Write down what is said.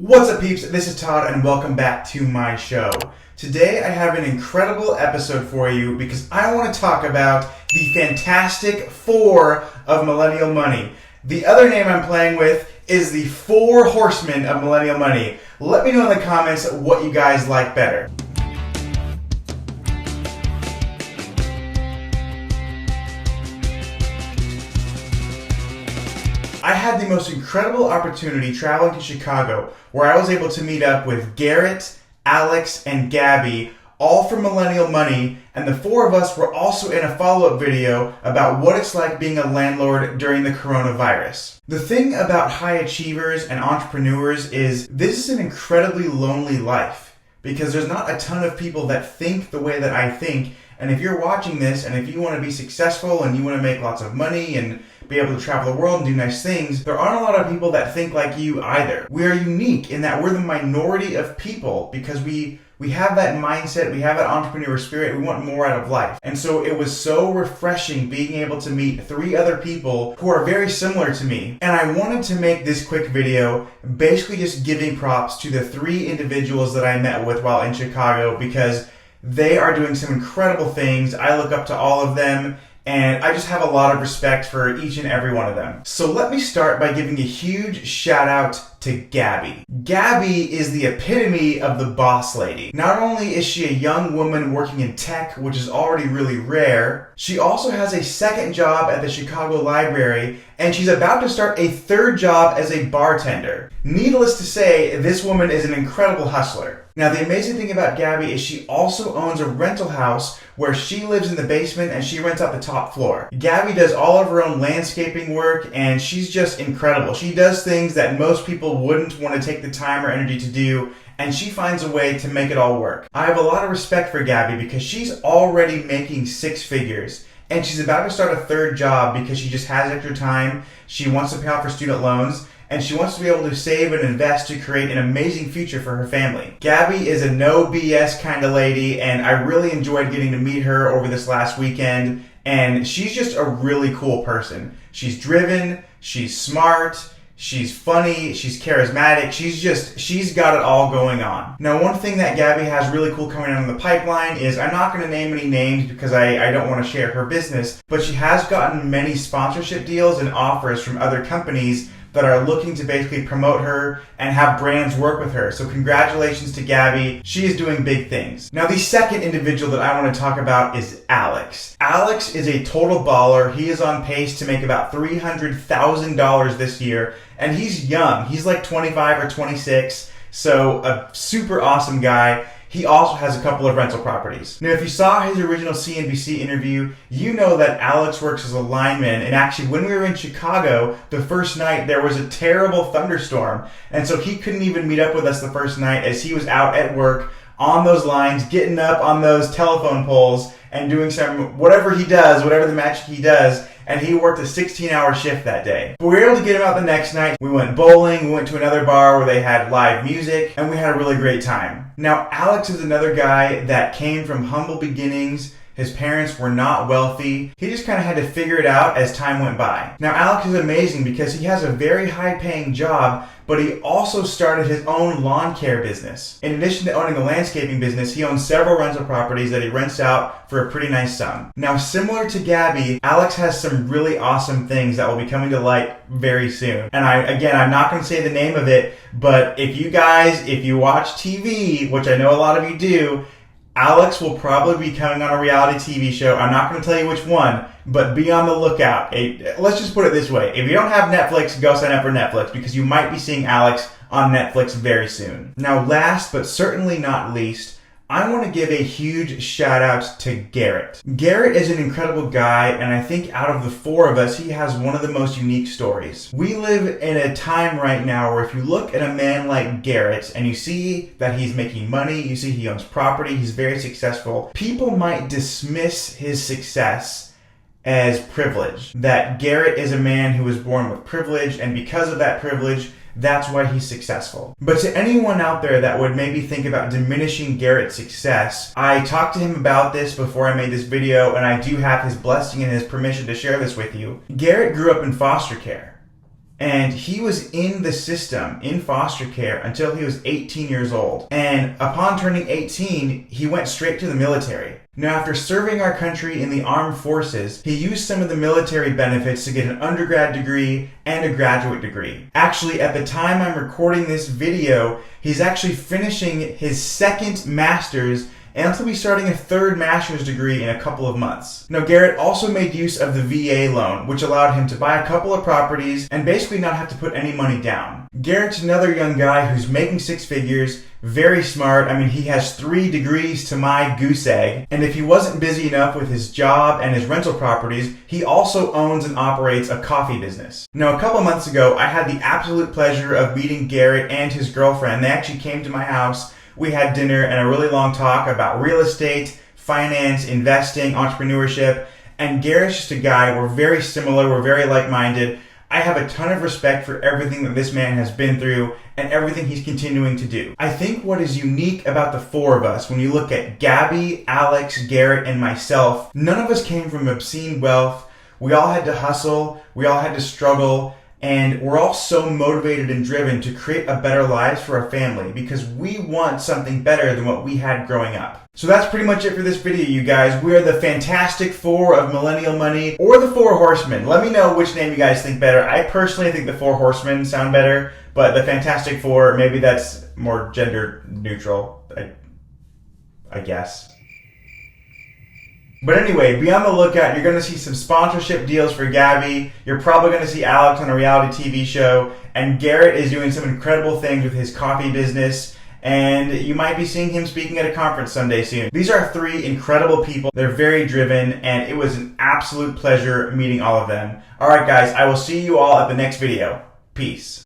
What's up, peeps? This is Todd and welcome back to my show. Today I have an incredible episode for you because I want to talk about the Fantastic Four of Millennial Money. The other name I'm playing with is the Four Horsemen of Millennial Money. Let me know in the comments what you guys like better. I had the most incredible opportunity traveling to Chicago where I was able to meet up with Garrett, Alex, and Gabby, all from Millennial Money, and the four of us were also in a follow-up video about what it's like being a landlord during the coronavirus. The thing about high achievers and entrepreneurs is this is an incredibly lonely life because there's not a ton of people that think the way that I think. And if you're watching this and if you want to be successful and you want to make lots of money and be able to travel the world and do nice things, there aren't a lot of people that think like you either. We are unique in that we're the minority of people because we have that mindset, we have that entrepreneur spirit, we want more out of life. And so it was so refreshing being able to meet three other people who are very similar to me. And I wanted to make this quick video basically just giving props to the three individuals that I met with while in Chicago because they are doing some incredible things. I look up to all of them, and I just have a lot of respect for each and every one of them. So let me start by giving a huge shout out to Gabby. Gabby is the epitome of the boss lady. Not only is she a young woman working in tech, which is already really rare, she also has a second job at the Chicago Library, and she's about to start a third job as a bartender. Needless to say, this woman is an incredible hustler. Now, the amazing thing about Gabby is she also owns a rental house where she lives in the basement and she rents out the top floor. Gabby does all of her own landscaping work and she's just incredible. She does things that most people wouldn't want to take the time or energy to do, and she finds a way to make it all work. I have a lot of respect for Gabby because she's already making six figures. And she's about to start a third job because she just has extra time. She wants to pay off her student loans. And she wants to be able to save and invest to create an amazing future for her family. Gabby is a no BS kind of lady, and I really enjoyed getting to meet her over this last weekend. And she's just a really cool person. She's driven, she's smart, she's funny, she's charismatic, she's got it all going on. Now, one thing that Gabby has really cool coming out in the pipeline is, I'm not going to name any names because I don't want to share her business, but she has gotten many sponsorship deals and offers from other companies that are looking to basically promote her and have brands work with her. So congratulations to Gabby. She is doing big things. Now, the second individual that I want to talk about is Alex. Alex is a total baller. He is on pace to make about $300,000 this year, and he's young. He's like 25 or 26, so a super awesome guy. He also has a couple of rental properties. Now, if you saw his original CNBC interview, you know that Alex works as a lineman. And actually, when we were in Chicago, the first night, there was a terrible thunderstorm. And so he couldn't even meet up with us the first night as he was out at work on those lines, getting up on those telephone poles and doing some, whatever he does, whatever the magic he does. And he worked a 16-hour shift that day. But we were able to get him out the next night. We went bowling, we went to another bar where they had live music, and we had a really great time. Now, Alex is another guy that came from humble beginnings. His parents were not wealthy. He just kind of had to figure it out as time went by. Now, Alex is amazing because he has a very high-paying job, but he also started his own lawn care business. In addition to owning a landscaping business, he owns several rental properties that he rents out for a pretty nice sum. Now, similar to Gabby, Alex has some really awesome things that will be coming to light very soon. And I'm not going to say the name of it, but if you watch TV, which I know a lot of you do, Alex will probably be coming on a reality TV show. I'm not going to tell you which one, but be on the lookout. Let's just put it this way. If you don't have Netflix, go sign up for Netflix because you might be seeing Alex on Netflix very soon. Now, last but certainly not least, I want to give a huge shout out to Garrett. Garrett is an incredible guy, and I think out of the four of us, he has one of the most unique stories. We live in a time right now where if you look at a man like Garrett and you see that he's making money, you see he owns property, he's very successful, people might dismiss his success as privilege. That Garrett is a man who was born with privilege, and because of that privilege, that's why he's successful. But to anyone out there that would maybe think about diminishing Garrett's success, I talked to him about this before I made this video, and I do have his blessing and his permission to share this with you. Garrett grew up in foster care. And he was in the system, in foster care, until he was 18 years old. And upon turning 18, he went straight to the military. Now, after serving our country in the armed forces, he used some of the military benefits to get an undergrad degree and a graduate degree. Actually, at the time I'm recording this video, he's actually finishing his second master's, and he'll be starting a third master's degree in a couple of months. Now, Garrett also made use of the VA loan, which allowed him to buy a couple of properties and basically not have to put any money down. Garrett's another young guy who's making six figures, very smart. I mean, he has 3 degrees to my goose egg. And if he wasn't busy enough with his job and his rental properties, he also owns and operates a coffee business. Now, a couple months ago, I had the absolute pleasure of meeting Garrett and his girlfriend. They actually came to my house. We had dinner and a really long talk about real estate, finance, investing, entrepreneurship. And Garrett's just a guy, we're very similar, we're very like-minded. I have a ton of respect for everything that this man has been through and everything he's continuing to do. I think what is unique about the 4 of us, when you look at Gabby, Alex, Garrett, and myself, none of us came from obscene wealth. We all had to hustle, we all had to struggle, and we're all so motivated and driven to create a better life for our family because we want something better than what we had growing up. So that's pretty much it for this video, you guys. We are the Fantastic 4 of Millennial Money, or the 4 Horsemen. Let me know which name you guys think better. I personally think the 4 Horsemen sound better, but the Fantastic 4, maybe that's more gender neutral, I guess. But anyway, be on the lookout. You're going to see some sponsorship deals for Gabby. You're probably going to see Alex on a reality TV show. And Garrett is doing some incredible things with his coffee business. And you might be seeing him speaking at a conference someday soon. These are 3 incredible people. They're very driven, and it was an absolute pleasure meeting all of them. Alright guys, I will see you all at the next video. Peace.